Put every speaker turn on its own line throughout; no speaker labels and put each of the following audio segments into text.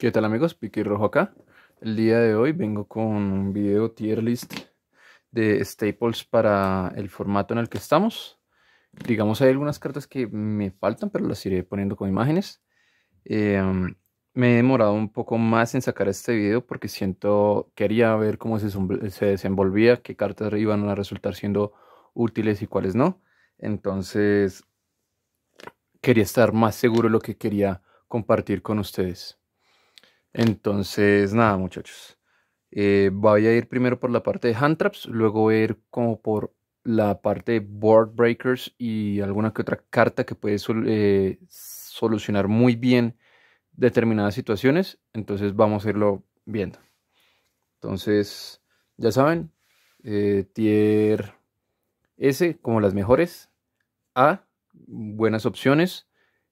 ¿Qué tal amigos? Piqui Rojo acá. El día de hoy vengo con un video tier list de staples para el formato en el que estamos. Digamos, hay algunas cartas que me faltan, pero las iré poniendo con imágenes. Eh, Me he demorado un poco más en sacar este video porque quería ver cómo se desenvolvía, qué cartas iban a resultar siendo útiles y cuáles no. Entonces, quería estar más seguro de lo que quería compartir con ustedes. Entonces, nada, muchachos. Voy a ir primero por la parte de hand traps, luego voy a ir como por la parte de board breakers y alguna que otra carta que puede solucionar muy bien determinadas situaciones. Entonces, vamos a irlo viendo. Entonces, ya saben, tier S como las mejores, A, buenas opciones,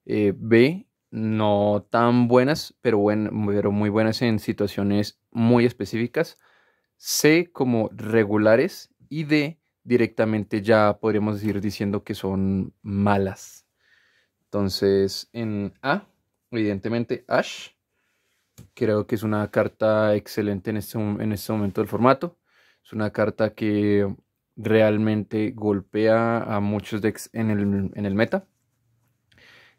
B, no tan buenas, pero muy buenas en situaciones muy específicas, C, como regulares, y D, directamente ya podríamos ir diciendo que son malas. Entonces, en A, evidentemente Ash, creo que es una carta excelente en este momento del formato. Es una carta que realmente golpea a muchos decks en el meta.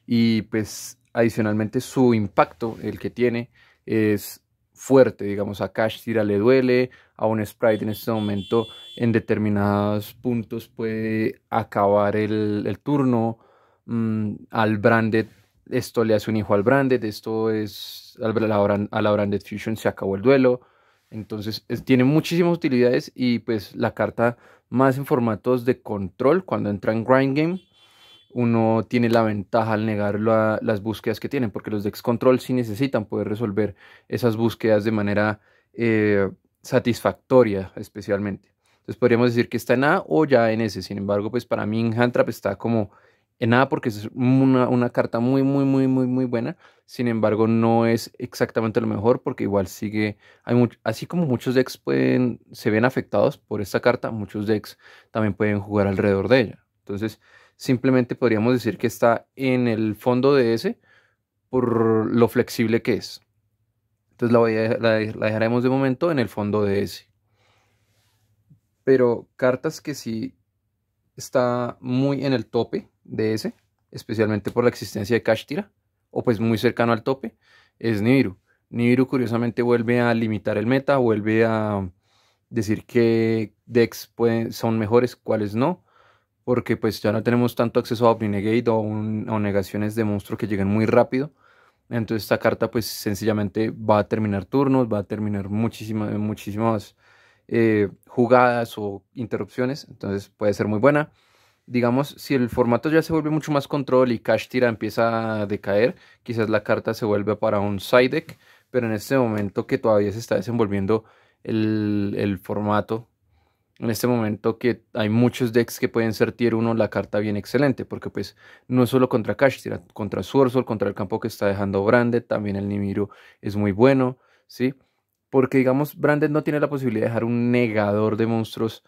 Y pues adicionalmente su impacto, el que tiene, es fuerte. Digamos, a Cash Tira le duele, a un Sprite en este momento en determinados puntos puede acabar el turno. Al Branded, esto le hace un hijo al Branded, esto es a la Branded Fusion se acabó el duelo. Entonces tiene muchísimas utilidades y pues la carta más en formatos de control cuando entra en Grind Game uno tiene la ventaja al negar las búsquedas que tienen, porque los decks control sí necesitan poder resolver esas búsquedas de manera satisfactoria, especialmente. Entonces podríamos decir que está en A o ya en S. Sin embargo, pues para mí en Hand Trap está como en A porque es una carta muy buena. Sin embargo, no es exactamente lo mejor porque igual sigue, así como muchos decks se ven afectados por esta carta, muchos decks también pueden jugar alrededor de ella. Entonces, simplemente podríamos decir que está en el fondo de ese por lo flexible que es. Entonces la dejaremos de momento en el fondo de ese. Pero cartas que sí está muy en el tope de ese, especialmente por la existencia de Kashtira, o pues muy cercano al tope, es Nibiru. Nibiru curiosamente vuelve a limitar el meta, vuelve a decir qué decks son mejores, cuáles no, porque pues ya no tenemos tanto acceso a Obligate o negaciones de monstruo que lleguen muy rápido. Entonces esta carta pues sencillamente va a terminar turnos, va a terminar muchísimas jugadas o interrupciones, entonces puede ser muy buena. Digamos, si el formato ya se vuelve mucho más control y Cash Tira empieza a decaer, quizás la carta se vuelve para un side deck, pero en este momento que todavía se está desenvolviendo el formato, en este momento que hay muchos decks que pueden ser tier 1, la carta viene excelente, porque pues no es solo contra Kashtira, contra Swordsoul, contra el campo que está dejando Branded, también el Nimiru es muy bueno, ¿sí? Porque digamos, Branded no tiene la posibilidad de dejar un negador de monstruos,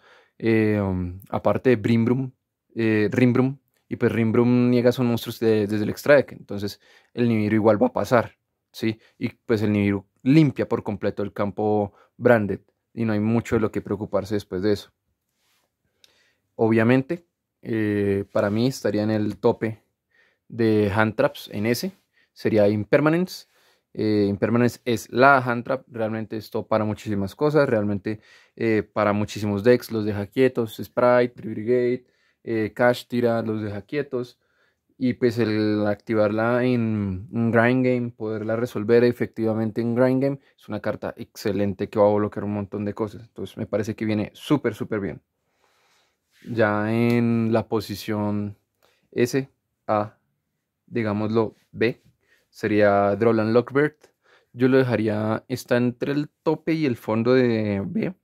aparte de Rimbrum, y pues Rimbrum niega son monstruos desde el extra deck, entonces el Nimiru igual va a pasar, ¿sí? Y pues el Nimiru limpia por completo el campo Branded y no hay mucho de lo que preocuparse después de eso. Obviamente, para mí estaría en el tope de hand traps en ese, sería Impermanence. Impermanence es la hand trap, realmente esto para muchísimas cosas, realmente para muchísimos decks los deja quietos, Sprite, Brigade, Cash Tira los deja quietos. Y pues el activarla en un Grind Game, poderla resolver efectivamente en Grind Game, es una carta excelente que va a bloquear un montón de cosas. Entonces me parece que viene súper bien. Ya en la posición S, A, digámoslo B, sería Drolan Lockbird. Yo lo dejaría, está entre el tope y el fondo de B.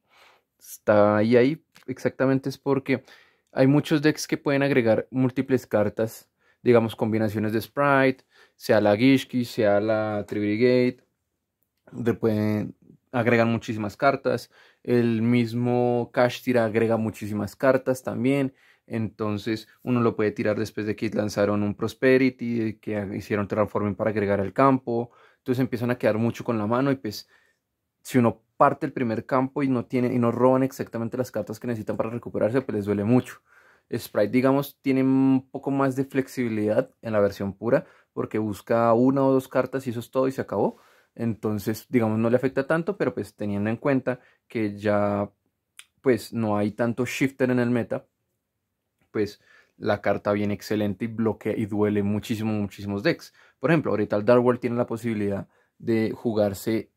Está ahí. Exactamente es porque hay muchos decks que pueden agregar múltiples cartas, digamos combinaciones de Sprite, sea la Gishki, sea la Tribrigade, le pueden agregar muchísimas cartas. El mismo Cash Tira agrega muchísimas cartas también. Entonces uno lo puede tirar después de que lanzaron un Prosperity, que hicieron Terraforming para agregar al campo. entonces empiezan a quedar mucho con la mano y pues si uno parte el primer campo y no roban exactamente las cartas que necesitan para recuperarse, pues les duele mucho. Sprite, digamos, tiene un poco más de flexibilidad en la versión pura, porque busca una o dos cartas y eso es todo y se acabó. Entonces, digamos, no le afecta tanto, pero pues teniendo en cuenta que ya pues no hay tanto shifter en el meta, pues la carta viene excelente y bloquea y duele muchísimo, muchísimos decks. Por ejemplo, ahorita el Dark World tiene la posibilidad de jugarse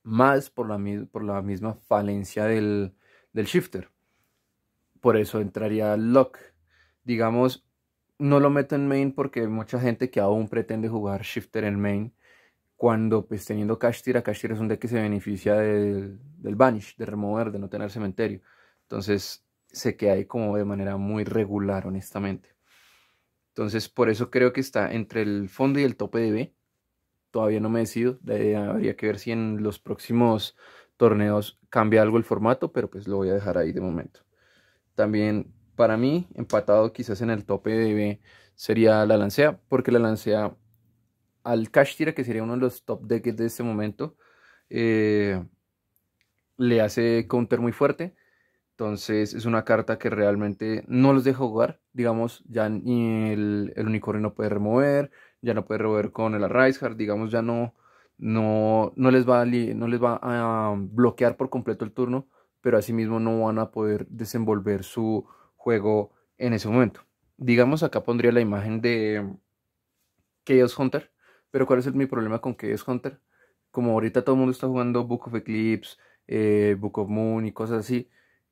más por la misma falencia del shifter. Por eso entraría Lock. Digamos, no lo meto en main porque hay mucha gente que aún pretende jugar shifter en main. Cuando pues teniendo Kashtira, Kashtira es un deck que se beneficia del banish, de remover, de no tener cementerio. Entonces se queda ahí como de manera muy regular, honestamente. Entonces por eso creo que está entre el fondo y el tope de B. Todavía no me decido. Habría que ver si en los próximos torneos cambia algo el formato, pero pues lo voy a dejar ahí de momento. También para mí, empatado quizás en el tope de B, sería la Lancea, porque la Lancea al Kashtira, que sería uno de los top decks de este momento, eh, le hace counter muy fuerte. Entonces es una carta que realmente no los deja jugar. Digamos, ya ni el unicornio no puede remover, ya no puede remover con el Arraizar, digamos, ya no les va no les va a bloquear por completo el turno, pero asimismo no van a poder desenvolver su juego en ese momento. Digamos, acá pondría la imagen de Chaos Hunter, pero ¿cuál es mi problema con Chaos Hunter? Como ahorita todo el mundo está jugando Book of Eclipse, Book of Moon y cosas así,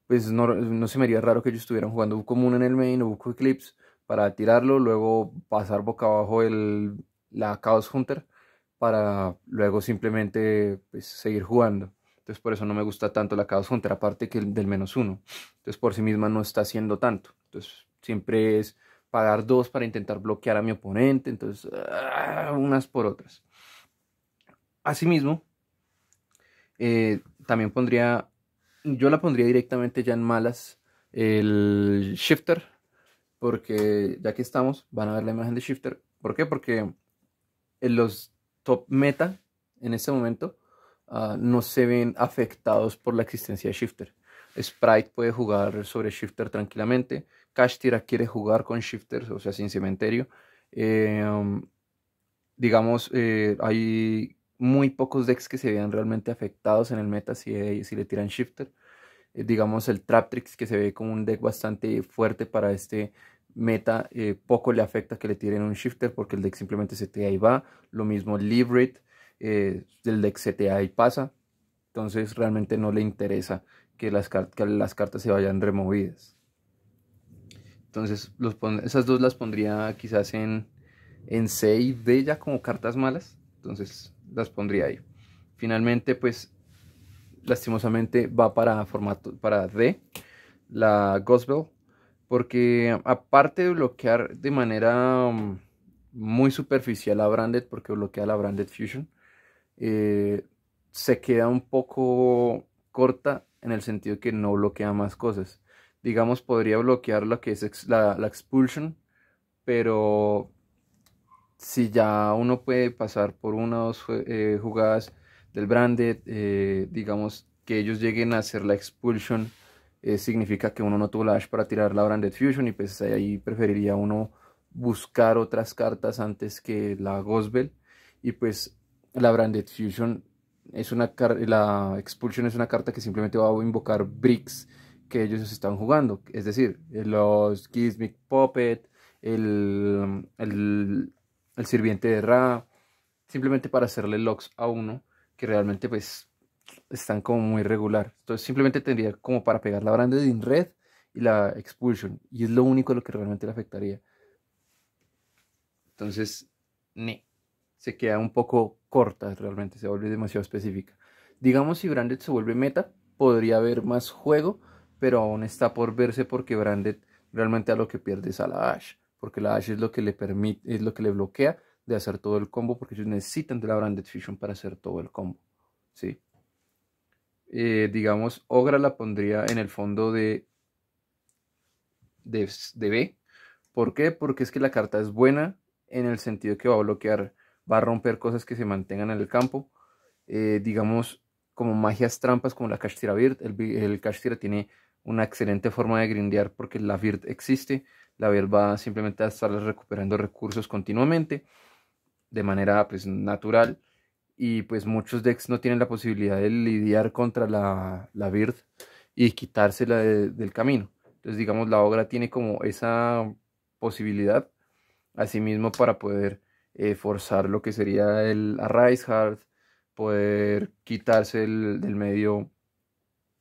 pues no se me haría raro que ellos estuvieran jugando Book of Moon en el main o Book of Eclipse para tirarlo, luego pasar boca abajo la Chaos Hunter para luego simplemente pues, seguir jugando. Entonces por eso no me gusta tanto la Chaos Hunter, aparte que el del -1. Entonces por sí misma no está haciendo tanto. Entonces siempre es pagar dos para intentar bloquear a mi oponente. Entonces, unas por otras. Asimismo, también yo la pondría directamente ya en malas el Shifter, porque ya que estamos, van a ver la imagen de Shifter. ¿Por qué? Porque en los top meta en este momento no se ven afectados por la existencia de Shifter. Sprite puede jugar sobre Shifter tranquilamente. Kashtira quiere jugar con Shifters, o sea, sin cementerio. Um, digamos, hay muy pocos decks que se vean realmente afectados en el meta si le tiran Shifter. Digamos, el Traptrix, que se ve como un deck bastante fuerte para este meta, poco le afecta que le tiren un Shifter porque el deck simplemente setea y va. Lo mismo Librid, el deck setea y pasa. Entonces realmente no le interesa que que las cartas se vayan removidas. Entonces esas dos las pondría quizás en C y D ya como cartas malas. Entonces las pondría ahí. Finalmente pues lastimosamente va para D, la Gospel, porque aparte de bloquear de manera muy superficial a Branded, porque bloquea la Branded Fusion, se queda un poco corta en el sentido que no bloquea más cosas. Digamos, podría bloquear lo que es la Expulsion, pero si ya uno puede pasar por una o dos jugadas del Branded, digamos que ellos lleguen a hacer la Expulsion, significa que uno no tuvo la dash para tirar la Branded Fusion y pues ahí preferiría uno buscar otras cartas antes que la Gospel y pues la Branded Fusion la Expulsion es una carta que simplemente va a invocar bricks que ellos están jugando, es decir, los Gizmic Puppet, el sirviente de Ra, simplemente para hacerle locks a uno que realmente pues están como muy regular. Entonces simplemente tendría como para pegar la Branded in Red y la Expulsion y es lo único lo que realmente le afectaría. Entonces, se queda un poco corta realmente, se vuelve demasiado específica. Digamos si Branded se vuelve meta, podría haber más juego, pero aún está por verse porque Branded realmente a lo que pierde es a la Ashe, porque la Ashe es lo que le permite, es lo que le bloquea de hacer todo el combo, porque ellos necesitan de la Branded Fusion para hacer todo el combo, ¿sí? Digamos, Ogra la pondría en el fondo de B. ¿Por qué? Porque es que la carta es buena en el sentido que va a bloquear va a romper cosas que se mantengan en el campo. Digamos, como magias trampas como la Kashtira Bird. El Kashtira tiene una excelente forma de grindear porque la Bird existe. La Bird va simplemente a estar recuperando recursos continuamente de manera pues natural, y pues muchos decks no tienen la posibilidad de lidiar contra la Bird y quitársela del camino. Entonces digamos la Ogra tiene como esa posibilidad asimismo para poder forzar lo que sería el Arise Hard, poder quitarse del medio.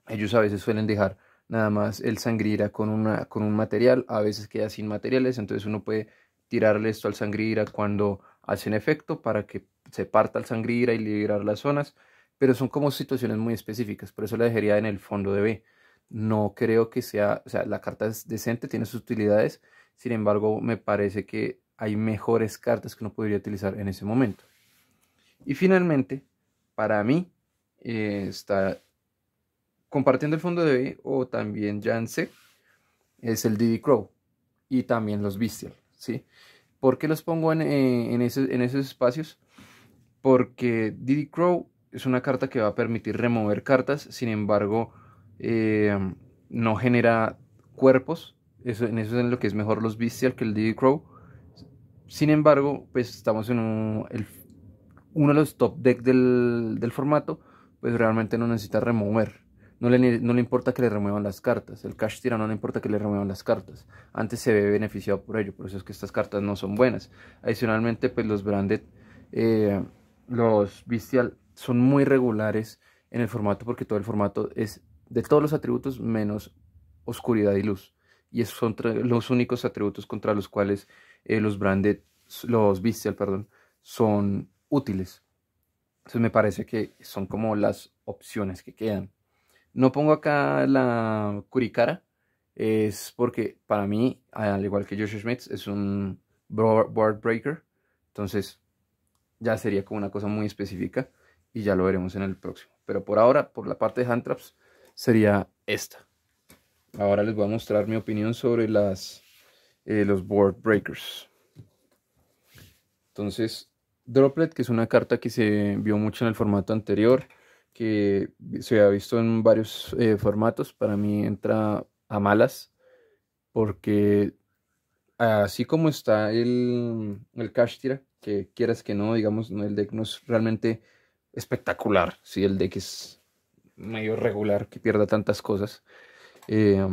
Ellos a veces suelen dejar nada más el Sangrira con un material, a veces queda sin materiales, entonces uno puede tirarle esto al Sangrira cuando hacen efecto para que se parta el Sangrira y liberar las zonas, pero son como situaciones muy específicas, por eso la dejaría en el fondo de B. No creo que sea, o sea, la carta es decente, tiene sus utilidades, sin embargo, me parece que hay mejores cartas que uno podría utilizar en ese momento. Y finalmente, para mí, está compartiendo el fondo de B, o también ya en C, es el Diddy Crow y también los Bestial, ¿sí? ¿Por qué los pongo en esos espacios? Porque Diddy Crow es una carta que va a permitir remover cartas, sin embargo, eh, no genera cuerpos. En eso es en lo que es mejor los Bestial que el Diddy Crow. Sin embargo, pues estamos en uno de los top decks del formato, pues realmente no necesita remover. No le importa que le remuevan las cartas. El Kashtira no le importa que le remuevan las cartas. Antes se ve beneficiado por ello. Por eso es que estas cartas no son buenas. Adicionalmente, pues los Branded, eh, los Bestial, son muy regulares en el formato porque todo el formato es de todos los atributos menos oscuridad y luz. Y esos son los únicos atributos contra los cuales los Bestial, perdón, son útiles. Entonces me parece que son como las opciones que quedan. No pongo acá la Curicara, es porque para mí, al igual que Josh Schmidt, es un board breaker. Entonces ya sería como una cosa muy específica y ya lo veremos en el próximo. Pero por ahora, por la parte de hand traps, sería esta. Ahora les voy a mostrar mi opinión sobre los board breakers. Entonces, Droplet, que es una carta que se vio mucho en el formato anterior, que se ha visto en varios formatos, para mí entra a malas, porque así como está el Kashtira, que quieras que no, digamos, el deck no es realmente espectacular, si el deck es medio regular, que pierda tantas cosas. eh,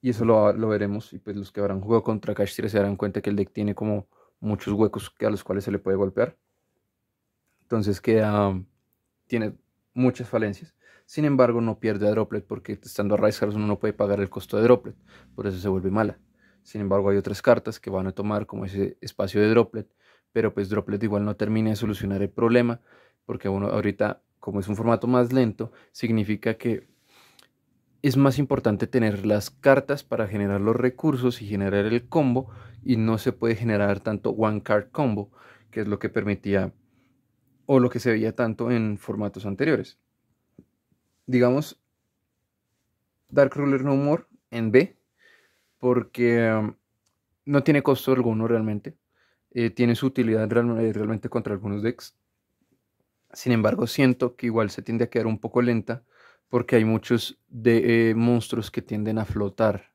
y eso lo veremos, y pues los que habrán jugado contra Kashtira se darán cuenta que el deck tiene como muchos huecos a los cuales se le puede golpear. Entonces tiene muchas falencias. Sin embargo, no pierde a Droplet porque estando a Rise uno no puede pagar el costo de Droplet. Por eso se vuelve mala. Sin embargo, hay otras cartas que van a tomar como ese espacio de Droplet. Pero pues Droplet igual no termina de solucionar el problema. Porque uno ahorita, como es un formato más lento, significa que es más importante tener las cartas para generar los recursos y generar el combo. Y no se puede generar tanto one card combo, que es lo que permitía o lo que se veía tanto en formatos anteriores. Digamos, Dark Ruler No More en B, porque no tiene costo alguno realmente. Tiene su utilidad realmente contra algunos decks. Sin embargo, siento que igual se tiende a quedar un poco lenta porque hay muchos monstruos que tienden a flotar.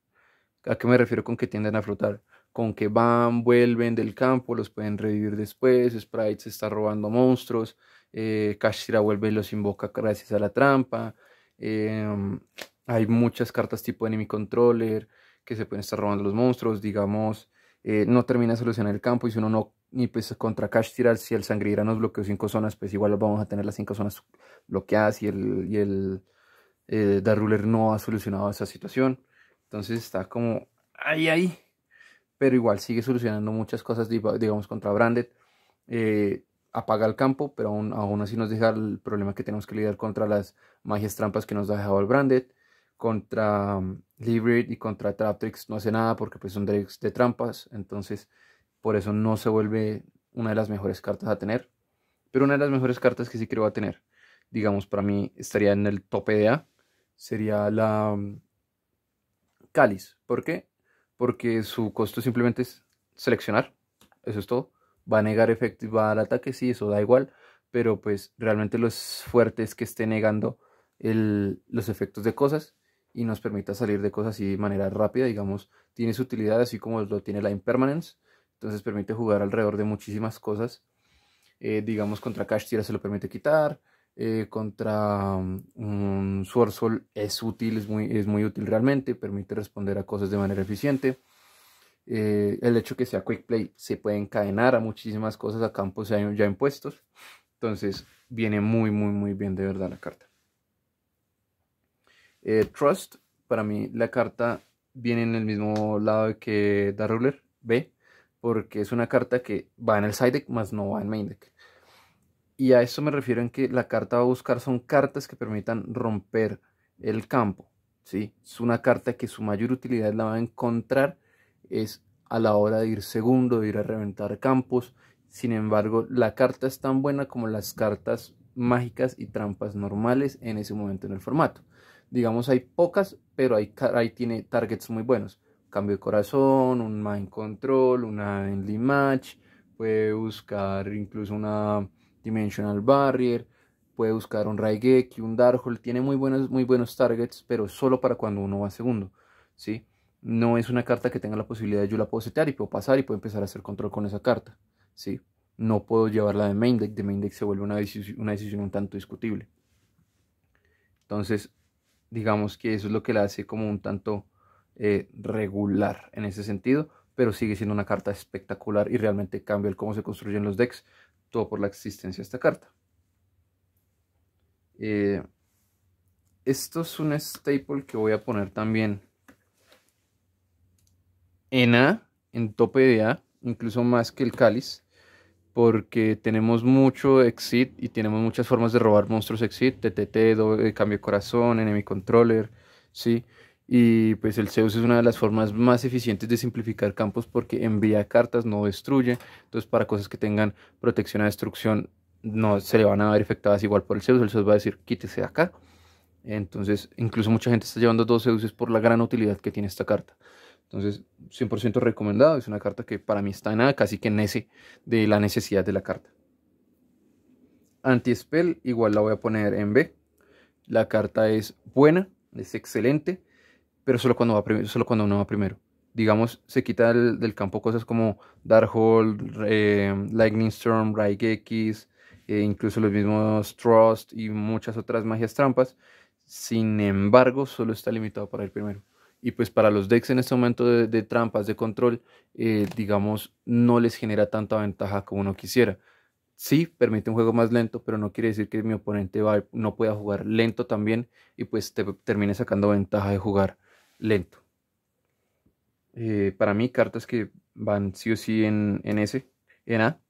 ¿A qué me refiero con que tienden a flotar? Con que van, vuelven del campo, los pueden revivir después, Sprite se está robando monstruos, Kashtira vuelve y los invoca gracias a la trampa. Hay muchas cartas tipo Enemy Controller que se pueden estar robando los monstruos, digamos, no termina de solucionar el campo, y si uno no, ni pues contra Kashtira, si el Sangrira nos bloqueó 5 zonas, pues igual vamos a tener las 5 zonas bloqueadas, y el Dark Ruler no ha solucionado esa situación. Entonces está como ahí, pero igual sigue solucionando muchas cosas, digamos, contra Branded. Apaga el campo, pero aún así nos deja el problema que tenemos que lidiar contra las magias trampas que nos ha dejado el Branded. Contra Librid y contra Traptrix no hace nada porque pues son decks de trampas, entonces por eso no se vuelve una de las mejores cartas a tener. Pero una de las mejores cartas que sí creo va a tener, digamos, para mí estaría en el tope de A, sería la Cáliz. ¿Por qué? Porque su costo simplemente es seleccionar, eso es todo. va a negar efecto y va a dar ataque, sí, eso da igual, pero pues realmente lo fuerte es que esté negando los efectos de cosas y nos permita salir de cosas así de manera rápida, digamos, tiene su utilidad así como lo tiene la Impermanence, entonces permite jugar alrededor de muchísimas cosas, digamos contra Kashtira se lo permite quitar, contra un Sword Soul es útil, es muy útil realmente, permite responder a cosas de manera eficiente. El hecho que sea Quick Play se puede encadenar a muchísimas cosas a campos ya impuestos, entonces viene muy bien de verdad la carta. Trust, para mí la carta viene en el mismo lado que Dark Ruler B, porque es una carta que va en el side deck, más no va en main deck. Y a eso me refiero en que la carta va a buscar son cartas que permitan romper el campo, ¿sí? Es una carta que su mayor utilidad la va a encontrar es a la hora de ir segundo, de ir a reventar campos. Sin embargo, la carta es tan buena como las cartas mágicas y trampas normales en ese momento en el formato. Digamos, hay pocas, pero ahí tiene targets muy buenos. Cambio de corazón, un mind control, una endly match, puede buscar incluso una Dimensional Barrier, puede buscar un Raigeki, un Darkhold, tiene muy buenos targets, pero solo para cuando uno va segundo, ¿sí? No es una carta que tenga la posibilidad de yo la puedo setear y puedo pasar y puedo empezar a hacer control con esa carta, ¿sí? No puedo llevarla de main deck se vuelve una decisión un tanto discutible. Entonces, digamos que eso es lo que la hace como un tanto regular en ese sentido, pero sigue siendo una carta espectacular y realmente cambia el cómo se construyen los decks, todo por la existencia de esta carta. Esto es un staple que voy a poner también en A, en tope de A, incluso más que el cáliz, porque tenemos mucho exit y tenemos muchas formas de robar monstruos exit, TTT, cambio de corazón, enemy controller, ¿sí? Y pues el Zeus es una de las formas más eficientes de simplificar campos porque envía cartas, no destruye. Entonces para cosas que tengan protección a destrucción no se le van a ver afectadas igual por el Zeus va a decir quítese de acá. Entonces incluso mucha gente está llevando 2 Zeuses por la gran utilidad que tiene esta carta. Entonces 100% recomendado, es una carta que para mí está en A, casi que en ese de la necesidad de la carta. Anti-Spell igual la voy a poner en B. La carta es buena, es excelente, pero solo cuando uno va primero. Digamos, se quita del campo cosas como Darkhold, Lightning Storm, Raigekis, incluso los mismos Trust y muchas otras magias trampas. Sin embargo, solo está limitado para el primero. Y pues para los decks en este momento de trampas, de control, digamos, no les genera tanta ventaja como uno quisiera. Sí, permite un juego más lento, pero no quiere decir que mi oponente no pueda jugar lento también y pues termine sacando ventaja de jugar lento. Para mí, cartas que van sí o sí en A,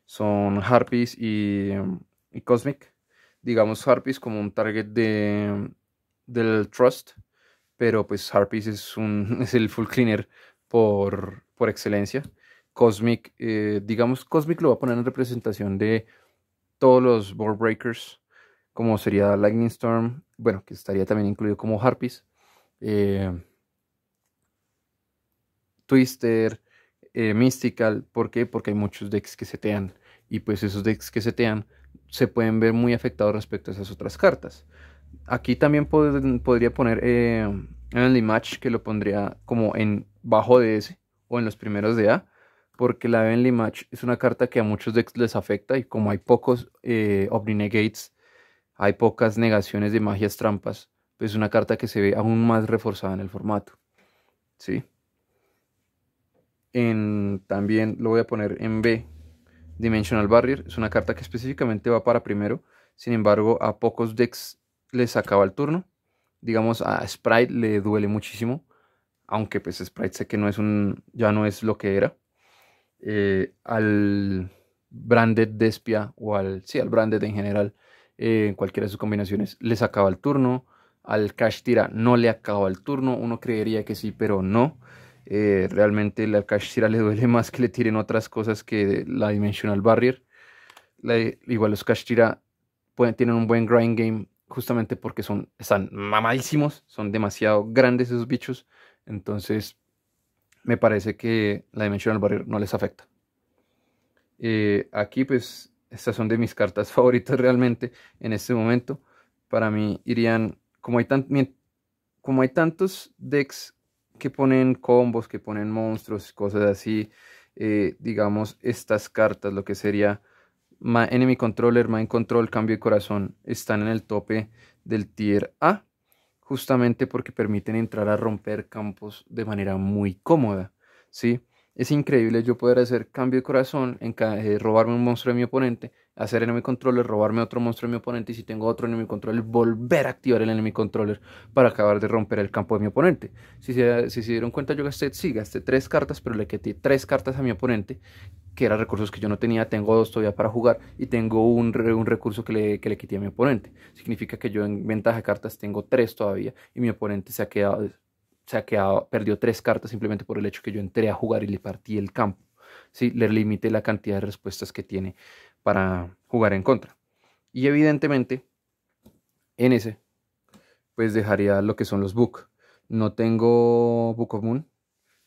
son Harpies y Cosmic. Digamos Harpies como un target del Trust, pero pues Harpies es el full cleaner por excelencia. Cosmic, digamos, Cosmic lo va a poner en representación de todos los board breakers, como sería Lightning Storm, bueno, que estaría también incluido como Harpies, Twister, Mystical. ¿Por qué? Porque hay muchos decks que setean y pues esos decks que setean se pueden ver muy afectados respecto a esas otras cartas. Aquí también podría poner Enemy Match, que lo pondría como en bajo de S o en los primeros de A, porque la Heavenly Match es una carta que a muchos decks les afecta y como hay pocos Omni-Negates, hay pocas negaciones de magias trampas, pues es una carta que se ve aún más reforzada en el formato, ¿sí? También lo voy a poner en B, Dimensional Barrier, es una carta que específicamente va para primero, sin embargo a pocos decks les acaba el turno, digamos a Sprite le duele muchísimo, aunque pues Sprite sé que ya no es lo que era. Al Branded Despia o al Branded en general, en cualquiera de sus combinaciones, les acaba el turno. Al Kashtira no le acaba el turno, uno creería que sí, pero no. Realmente al Kashtira le duele más que le tiren otras cosas que la Dimensional Barrier. Igual los Kashtira tienen un buen grind game justamente porque están mamadísimos, son demasiado grandes esos bichos. Entonces me parece que la Dimensional Barrier no les afecta. Aquí pues estas son de mis cartas favoritas realmente en este momento. Para mí irían, como hay tantos decks que ponen combos, que ponen monstruos, cosas así, digamos estas cartas, lo que sería Enemy Controller, Mind Control, Cambio de Corazón, están en el tope del tier A, justamente porque permiten entrar a romper campos de manera muy cómoda, ¿sí? Es increíble yo poder hacer cambio de corazón, robarme un monstruo de mi oponente, hacer enemy controller, robarme otro monstruo de mi oponente y si tengo otro enemy controller, volver a activar el enemy controller para acabar de romper el campo de mi oponente. Si se dieron cuenta, yo gasté 3 cartas, pero le quité 3 cartas a mi oponente, que eran recursos que yo no tenía. Tengo 2 todavía para jugar y tengo un recurso que le quité a mi oponente. Significa que yo en ventaja de cartas tengo 3 todavía y mi oponente perdió 3 cartas simplemente por el hecho que yo entré a jugar y le partí el campo. ¿Sí? Le limité la cantidad de respuestas que tiene para jugar en contra. Y evidentemente en ese pues dejaría lo que son los book. No tengo Book of Moon,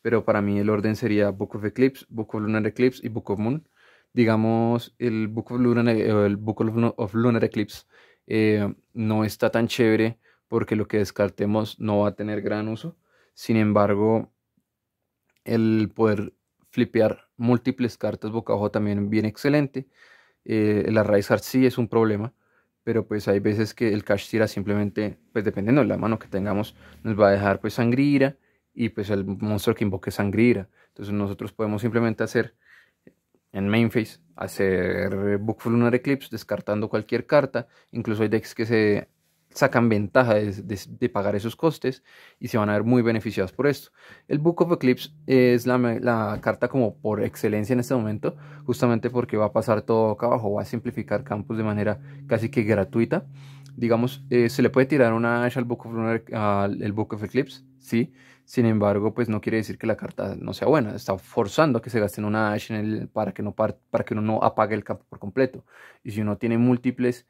pero para mí el orden sería Book of Eclipse, Book of Lunar Eclipse y Book of Moon. Digamos, el Book of Lunar Eclipse no está tan chévere porque lo que descartemos no va a tener gran uso. Sin embargo, el poder flipear múltiples cartas boca abajo también viene excelente. La Rise Heart sí es un problema, pero pues hay veces que el Cash Tira simplemente, pues dependiendo de la mano que tengamos, nos va a dejar pues Sangrira y pues el monstruo que invoque Sangrira. Entonces nosotros podemos simplemente hacer en main phase, hacer Book of Lunar Eclipse descartando cualquier carta. Incluso hay decks que se sacan ventaja de pagar esos costes y se van a ver muy beneficiados por esto. El Book of Eclipse es la carta como por excelencia en este momento, justamente porque va a pasar todo acá abajo, va a simplificar campos de manera casi que gratuita. Digamos, se le puede tirar una Ash al al Book of Eclipse, sí. Sin embargo, pues no quiere decir que la carta no sea buena. Está forzando a que se gasten una Ash para que uno no apague el campo por completo. Y si uno tiene múltiples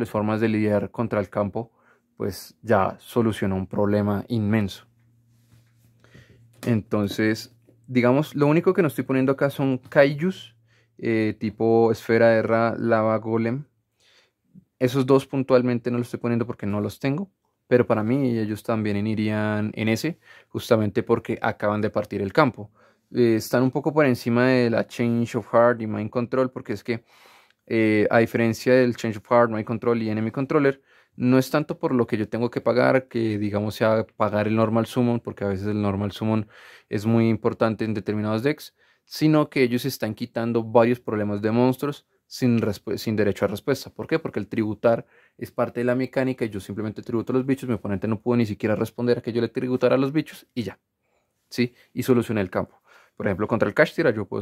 formas de lidiar contra el campo, pues ya soluciona un problema inmenso. Entonces, digamos, lo único que no estoy poniendo acá son Kaijus, tipo Esfera de Ra, Lava Golem. Esos dos puntualmente no los estoy poniendo porque no los tengo. Pero para mí ellos también irían en ese, justamente porque acaban de partir el campo. Están un poco por encima de la Change of Heart y Mind Control, porque es que a diferencia del Change of Heart, Mind Control y Enemy Controller, no es tanto por lo que yo tengo que pagar, que digamos sea pagar el Normal Summon, porque a veces el Normal Summon es muy importante en determinados decks, sino que ellos están quitando varios problemas de monstruos sin derecho a respuesta. ¿Por qué? Porque el tributar es parte de la mecánica y yo simplemente tributo a los bichos, mi oponente no pudo ni siquiera responder a que yo le tributara a los bichos y ya, ¿sí? Y solucioné el campo. Por ejemplo, contra el Cash Tira yo puedo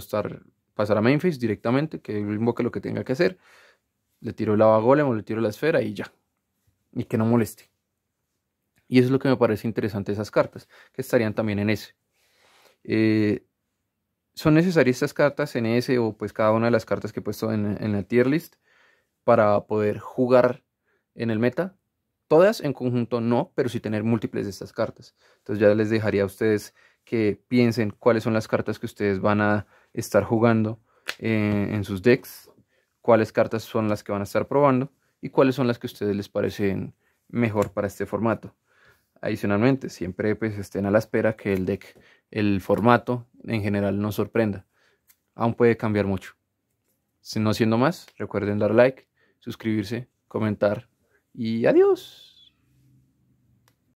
pasar a main phase directamente, que invoque lo que tenga que hacer, le tiro el Lava Golem o le tiro la esfera y ya, y que no moleste. Y eso es lo que me parece interesante de esas cartas, que estarían también en ese. Son necesarias estas cartas en ese o pues cada una de las cartas que he puesto en la tier list para poder jugar en el meta. Todas en conjunto no, pero sí tener múltiples de estas cartas. Entonces ya les dejaría a ustedes que piensen cuáles son las cartas que ustedes van a estar jugando en sus decks, cuáles cartas son las que van a estar probando y cuáles son las que a ustedes les parecen mejor para este formato. Adicionalmente, siempre pues estén a la espera que el formato en general nos sorprenda. Aún puede cambiar mucho. No siendo más, recuerden dar like, suscribirse, comentar y adiós.